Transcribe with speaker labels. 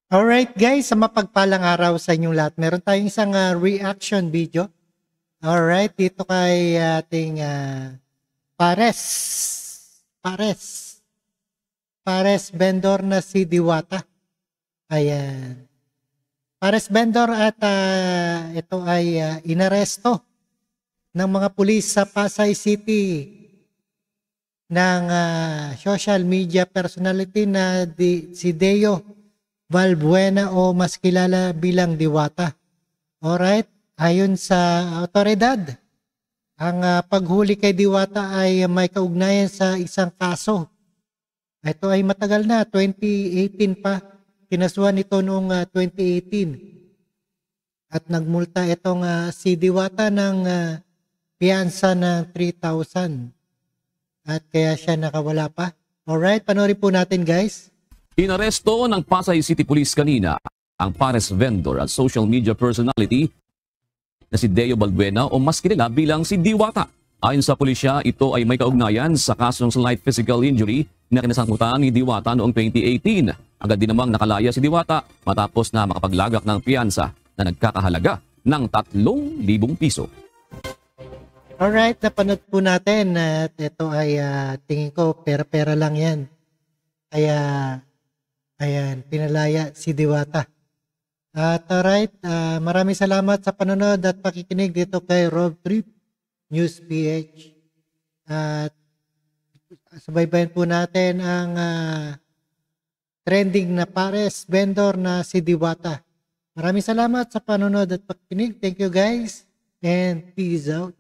Speaker 1: Alright guys, sa mapagpalang araw sa inyong lahat. Meron tayong isang reaction video. Alright, dito kay ating Pares. Pares. Pares vendor na si Diwata. Ayan. Pares vendor at ito ay inaresto ng mga pulis sa Pasay City ng social media personality na si Deo Balbuena o mas kilala bilang Diwata. Alright, ayon sa otoridad, ang paghuli kay Diwata ay may kaugnayan sa isang kaso. Ito ay matagal na, 2018 pa. Kinasuhan ito noong 2018. At nagmulta itong si Diwata ng piyansa ng 3,000. At kaya siya nakawala pa. Alright, panoorin po natin guys.
Speaker 2: Inaresto ng Pasay City Police kanina ang Pares vendor at social media personality na si Deo Balbuena o mas kilala bilang si Diwata. Ayon sa pulisya, ito ay may kaugnayan sa kasong slight physical injury na kinasangkutan ni Diwata noong 2018. Agad din namang nakalaya si Diwata matapos na makapaglagak ng piyansa na nagkakahalaga ng 3,000 piso.
Speaker 1: Alright, napanood po natin at ito ay tingin ko pera-pera lang yan. Kaya ayan, pinalaya si Diwata. At alright, maraming salamat sa panonood at pakikinig dito kay Rob Trip News PH. At subaybayan po natin ang trending na Pares vendor na si Diwata. Maraming salamat sa panonood at pakikinig. Thank you guys and peace out.